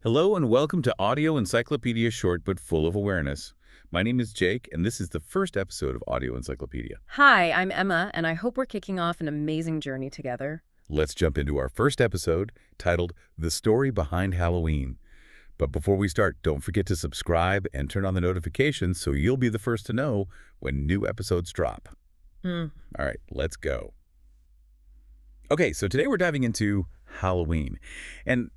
Hello and welcome to Audio Encyclopedia Short but Full of Awareness. My name is Jake, and this is the first episode of Audio Encyclopedia. Hi, I'm Emma, and I hope we're kicking off an amazing journey together. Let's jump into our first episode, titled The Story Behind Halloween. But before we start, don't forget to subscribe and turn on the notifications so you'll be the first to know when new episodes drop. All right, let's go. Okay, so today we're diving into Halloween. And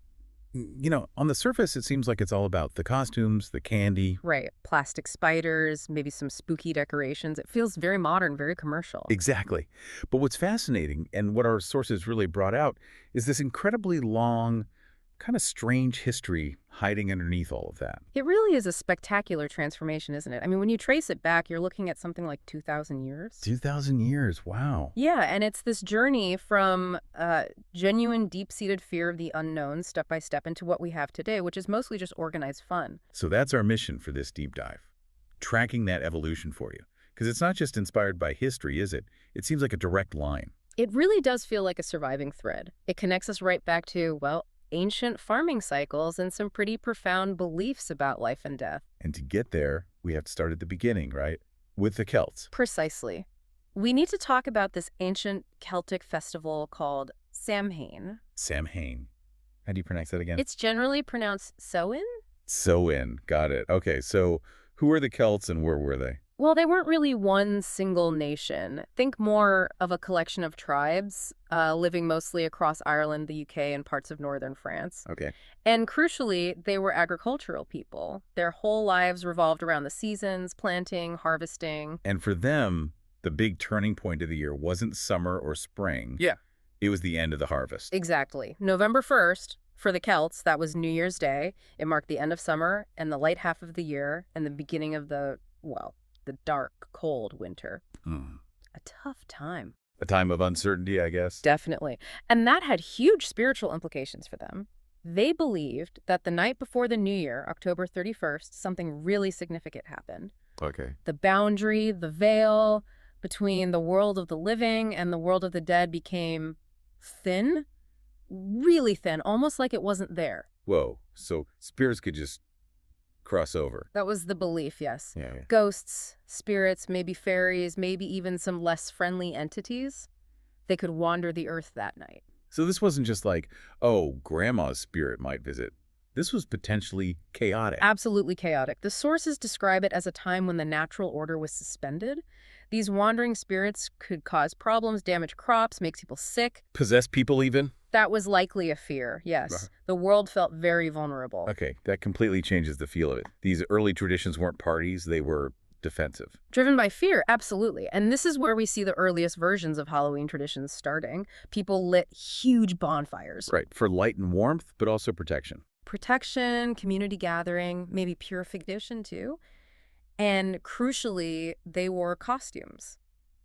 on the surface, it seems like it's all about the costumes, the candy. Right, plastic spiders, maybe some spooky decorations. It feels very modern, very commercial. Exactly. But what's fascinating, and what our sources really brought out, is this incredibly long, kind of strange history hiding underneath all of that. It really is a spectacular transformation, isn't it? I mean, when you trace it back, you're looking at something like 2,000 years. 2,000 years, wow. Yeah, and it's this journey from genuine deep-seated fear of the unknown step by step into what we have today, which is mostly just organized fun. So that's our mission for this deep dive, tracking that evolution for you. Because it's not just inspired by history, is it? It seems like a direct line. It really does feel like a surviving thread. It connects us right back to, well, ancient farming cycles and some pretty profound beliefs about life and death. And to get there, we have to start at the beginning, right? With the Celts. Precisely. We need to talk about this ancient Celtic festival called Samhain. Samhain. How do you pronounce that again? It's generally pronounced Samhain? Samhain. Got it. Okay, so who are the Celts and where were they? Well, they weren't really one single nation. Think more of a collection of tribes living mostly across Ireland, the UK, and parts of northern France. Okay. And crucially, they were agricultural people. Their whole lives revolved around the seasons, planting, harvesting. And for them, the big turning point of the year wasn't summer or spring. Yeah. It was the end of the harvest. Exactly. November 1st, for the Celts, that was New Year's Day. It marked the end of summer and the light half of the year and the beginning of the dark, cold winter. A tough time. A time of uncertainty, I guess. Definitely. And that had huge spiritual implications for them. They believed that the night before the New Year, October 31st, something really significant happened. Okay. The boundary, the veil between the world of the living and the world of the dead became thin, really thin, almost like it wasn't there. Whoa. So spirits could just cross over. That was the belief, yes. Yeah. Ghosts, spirits, maybe fairies, maybe even some less friendly entities. They could wander the earth that night. So this wasn't just like, oh, grandma's spirit might visit. This was potentially chaotic. Absolutely chaotic. The sources describe it as a time when the natural order was suspended. These wandering spirits could cause problems, damage crops, make people sick. Possess people even? That was likely a fear, yes. The world felt very vulnerable. Okay, that completely changes the feel of it. These early traditions weren't parties, they were defensive. Driven by fear, absolutely. And this is where we see the earliest versions of Halloween traditions starting. People lit huge bonfires. Right, for light and warmth, but also protection. Protection, community gathering, maybe purification too. And crucially, they wore costumes.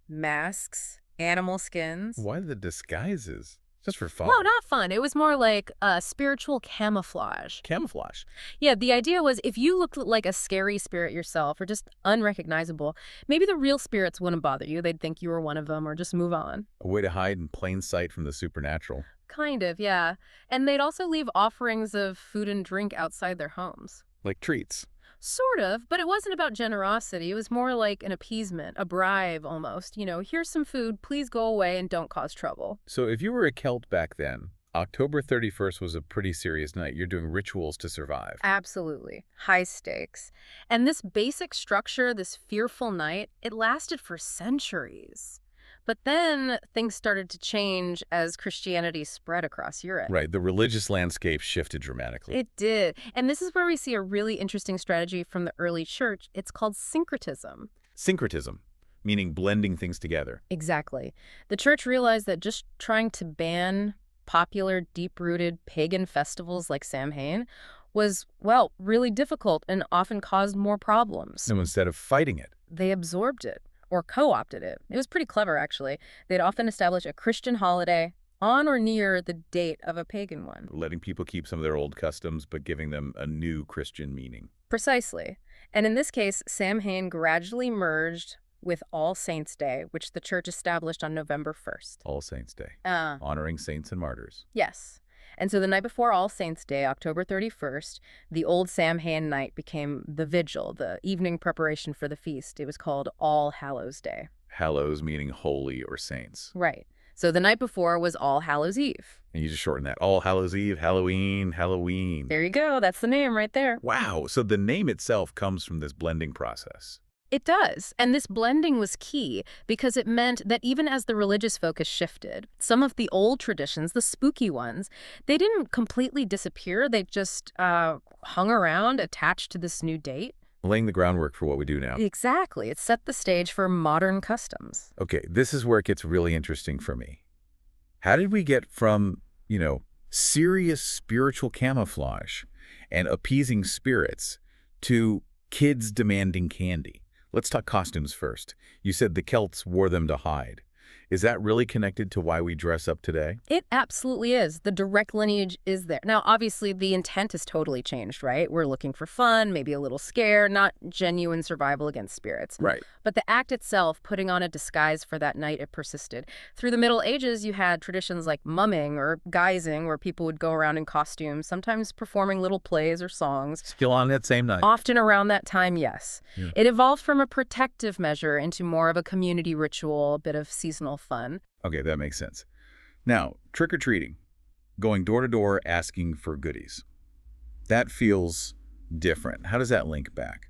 Masks, animal skins. Why the disguises? Just for fun. No, not fun. It was more like spiritual camouflage. Camouflage. Yeah, the idea was if you looked like a scary spirit yourself or just unrecognizable, maybe the real spirits wouldn't bother you. They'd think you were one of them or just move on. A way to hide in plain sight from the supernatural. Kind of, yeah. And they'd also leave offerings of food and drink outside their homes. Like treats. Sort of, but it wasn't about generosity. It was more like an appeasement, a bribe almost. Here's some food, please go away and don't cause trouble. So if you were a Celt back then, October 31st was a pretty serious night. You're doing rituals to survive. Absolutely. High stakes. And this basic structure, this fearful night, it lasted for centuries. But then things started to change as Christianity spread across Europe. Right, the religious landscape shifted dramatically. It did. And this is where we see a really interesting strategy from the early church. It's called syncretism. Syncretism, meaning blending things together. Exactly. The church realized that just trying to ban popular, deep-rooted pagan festivals like Samhain was, well, really difficult and often caused more problems. So instead of fighting it, they absorbed it. Or co-opted it. It was pretty clever, actually. They'd often establish a Christian holiday on or near the date of a pagan one. letting people keep some of their old customs, but giving them a new Christian meaning. Precisely. And in this case, Samhain gradually merged with All Saints' Day, which the church established on November 1st. All Saints' Day, honoring saints and martyrs. Yes. And so the night before All Saints' Day, October 31st, the old Samhain night became the vigil, the evening preparation for the feast. It was called All Hallows' Day. Hallows meaning holy or saints. Right. So the night before was All Hallows' Eve. And you just shorten that. All Hallows Eve, Halloween, Halloween. There you go. That's the name right there. Wow. So the name itself comes from this blending process. It does. And this blending was key because it meant that even as the religious focus shifted, some of the old traditions, the spooky ones, they didn't completely disappear. They just hung around attached to this new date. Laying the groundwork for what we do now. Exactly. It set the stage for modern customs. Okay, this is where it gets really interesting for me. How did we get from, serious spiritual camouflage and appeasing spirits to kids demanding candy? Let's talk costumes first. You said the Celts wore them to hide. Is that really connected to why we dress up today? It absolutely is. The direct lineage is there. Now, obviously, the intent has totally changed, right? We're looking for fun, maybe a little scare, not genuine survival against spirits. Right. But the act itself, putting on a disguise for that night, it persisted. Through the Middle Ages, you had traditions like mumming or guising, where people would go around in costumes, sometimes performing little plays or songs. Still on that same night. Often around that time, yes. Yeah. It evolved from a protective measure into more of a community ritual, a bit of seasonal fun. Okay, that makes sense. Now, trick-or-treating, going door to door asking for goodies. That feels different. How does that link back?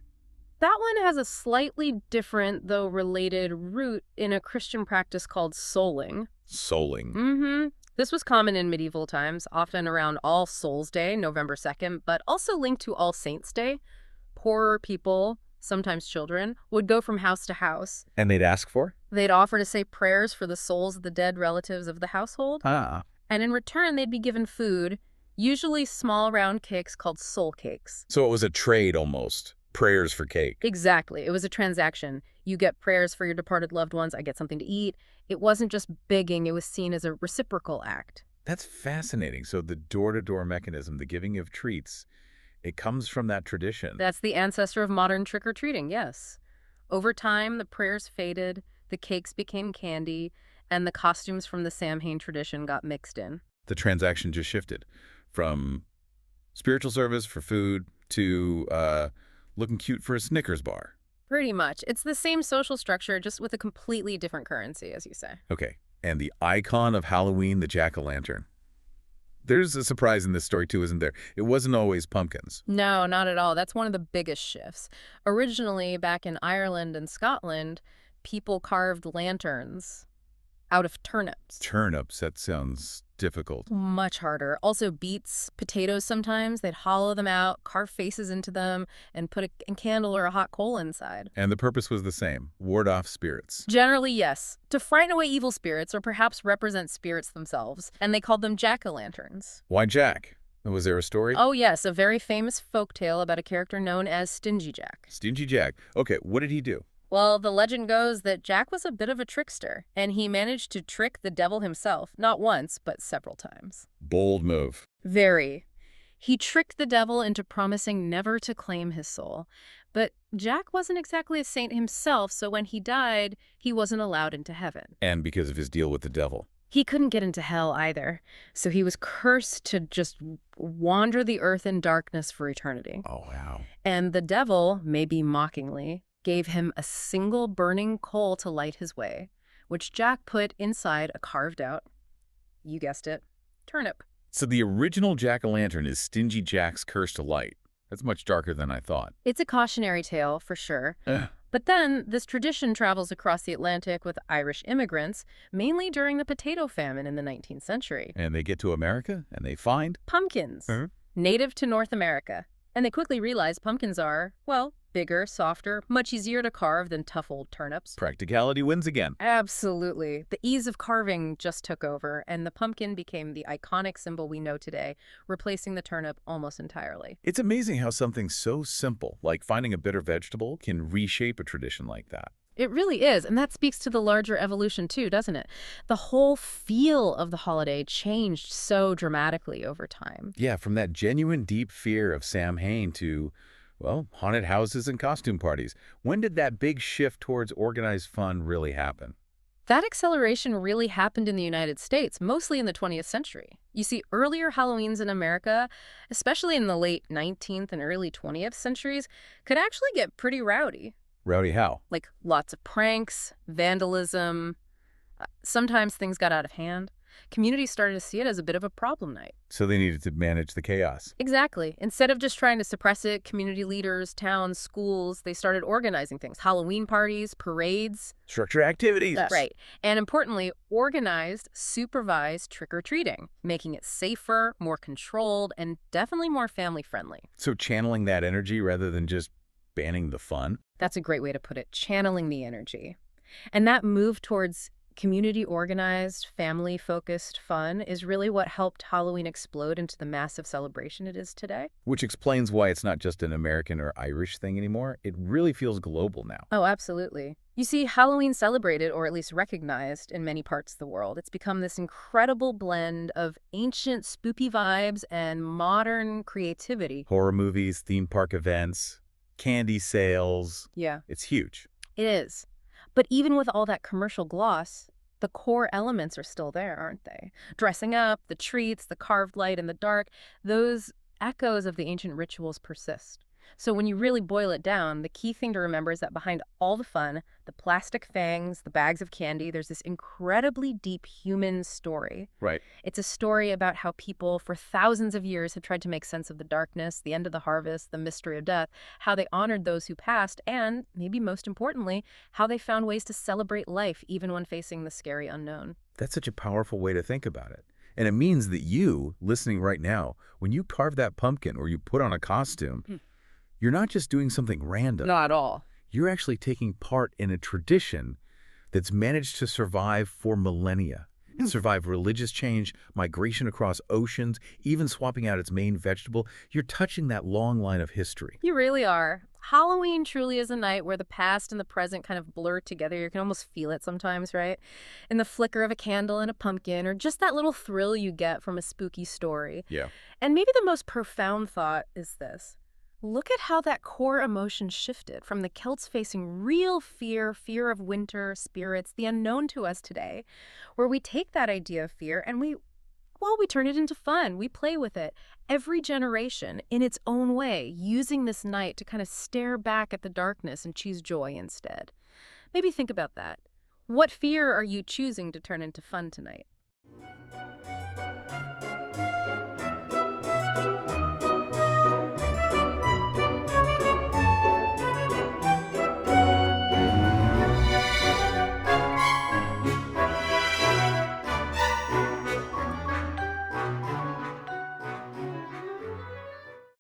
That one has a slightly different, though related, root in a Christian practice called souling. Souling. Mm-hmm. This was common in medieval times, often around All Souls' Day, November 2nd, but also linked to All Saints' Day. Poorer people, sometimes children, would go from house to house. And they'd ask for? They'd offer to say prayers for the souls of the dead relatives of the household. Ah. And in return, they'd be given food, usually small round cakes called soul cakes. So it was a trade almost. Prayers for cake. Exactly. It was a transaction. You get prayers for your departed loved ones. I get something to eat. It wasn't just begging. It was seen as a reciprocal act. That's fascinating. So the door-to-door mechanism, the giving of treats, it comes from that tradition. That's the ancestor of modern trick-or-treating, yes. Over time, the prayers faded, the cakes became candy, and the costumes from the Samhain tradition got mixed in. The transaction just shifted from spiritual service for food to looking cute for a Snickers bar. Pretty much. It's the same social structure, just with a completely different currency, as you say. Okay. And the icon of Halloween, the jack-o'-lantern. There's a surprise in this story, too, isn't there? It wasn't always pumpkins. No, not at all. That's one of the biggest shifts. Originally, back in Ireland and Scotland, people carved lanterns out of turnips. Turnips, that sounds difficult. Much harder. Also beets, potatoes sometimes. They'd hollow them out, carve faces into them, and put a candle or a hot coal inside. And the purpose was the same, ward off spirits. Generally, yes. To frighten away evil spirits or perhaps represent spirits themselves. And they called them jack-o'-lanterns. Why Jack? Was there a story? Oh, yes, a very famous folktale about a character known as Stingy Jack. Stingy Jack. Okay, what did he do? Well, the legend goes that Jack was a bit of a trickster, and he managed to trick the devil himself, not once, but several times. Bold move. Very. He tricked the devil into promising never to claim his soul. But Jack wasn't exactly a saint himself, so when he died, he wasn't allowed into heaven. And because of his deal with the devil. He couldn't get into hell either, so he was cursed to just wander the earth in darkness for eternity. Oh, wow. And the devil, maybe mockingly, gave him a single burning coal to light his way, which Jack put inside a carved-out, you guessed it, turnip. So the original jack-o'-lantern is Stingy Jack's curse to light. That's much darker than I thought. It's a cautionary tale, for sure. But then, this tradition travels across the Atlantic with Irish immigrants, mainly during the potato famine in the 19th century. And they get to America, and they find... pumpkins, native to North America. And they quickly realize pumpkins are, well, bigger, softer, much easier to carve than tough old turnips. Practicality wins again. Absolutely. The ease of carving just took over, and the pumpkin became the iconic symbol we know today, replacing the turnip almost entirely. It's amazing how something so simple, like finding a bitter vegetable, can reshape a tradition like that. It really is, and that speaks to the larger evolution too, doesn't it? The whole feel of the holiday changed so dramatically over time. Yeah, from that genuine deep fear of Samhain to, well, haunted houses and costume parties. When did that big shift towards organized fun really happen? That acceleration really happened in the United States, mostly in the 20th century. You see, earlier Halloweens in America, especially in the late 19th and early 20th centuries, could actually get pretty rowdy. Rowdy how? Like lots of pranks, vandalism. Sometimes things got out of hand. Communities started to see it as a bit of a problem night. So they needed to manage the chaos. Exactly. Instead of just trying to suppress it, community leaders, towns, schools, they started organizing things. Halloween parties, parades. Structure activities. Right. And importantly, organized, supervised trick-or-treating, making it safer, more controlled, and definitely more family-friendly. So channeling that energy rather than just banning the fun. That's a great way to put it, channeling the energy. And that move towards community-organized, family-focused fun is really what helped Halloween explode into the massive celebration it is today. Which explains why it's not just an American or Irish thing anymore. It really feels global now. Oh, absolutely. You see, Halloween celebrated, or at least recognized, in many parts of the world. It's become this incredible blend of ancient spooky vibes and modern creativity. Horror movies, theme park events, candy sales. Yeah. It's huge. It is. But even with all that commercial gloss, the core elements are still there, aren't they? Dressing up, the treats, the carved light in the dark, those echoes of the ancient rituals persist. So when you really boil it down, the key thing to remember is that behind all the fun, the plastic fangs, the bags of candy, there's this incredibly deep human story. Right. It's a story about how people for thousands of years have tried to make sense of the darkness, the end of the harvest, the mystery of death, how they honored those who passed, and, maybe most importantly, how they found ways to celebrate life even when facing the scary unknown. That's such a powerful way to think about it. And it means that you, listening right now, when you carve that pumpkin or you put on a costume, you're not just doing something random. Not at all. You're actually taking part in a tradition that's managed to survive for millennia. And survive religious change, migration across oceans, even swapping out its main vegetable. You're touching that long line of history. You really are. Halloween truly is a night where the past and the present kind of blur together. You can almost feel it sometimes, right? In the flicker of a candle and a pumpkin, or just that little thrill you get from a spooky story. Yeah. And maybe the most profound thought is this. Look at how that core emotion shifted from the Celts facing real fear, fear of winter, spirits, the unknown to us today, where we take that idea of fear and we turn it into fun. We play with it. Every generation, in its own way, using this night to kind of stare back at the darkness and choose joy instead. Maybe think about that. What fear are you choosing to turn into fun tonight?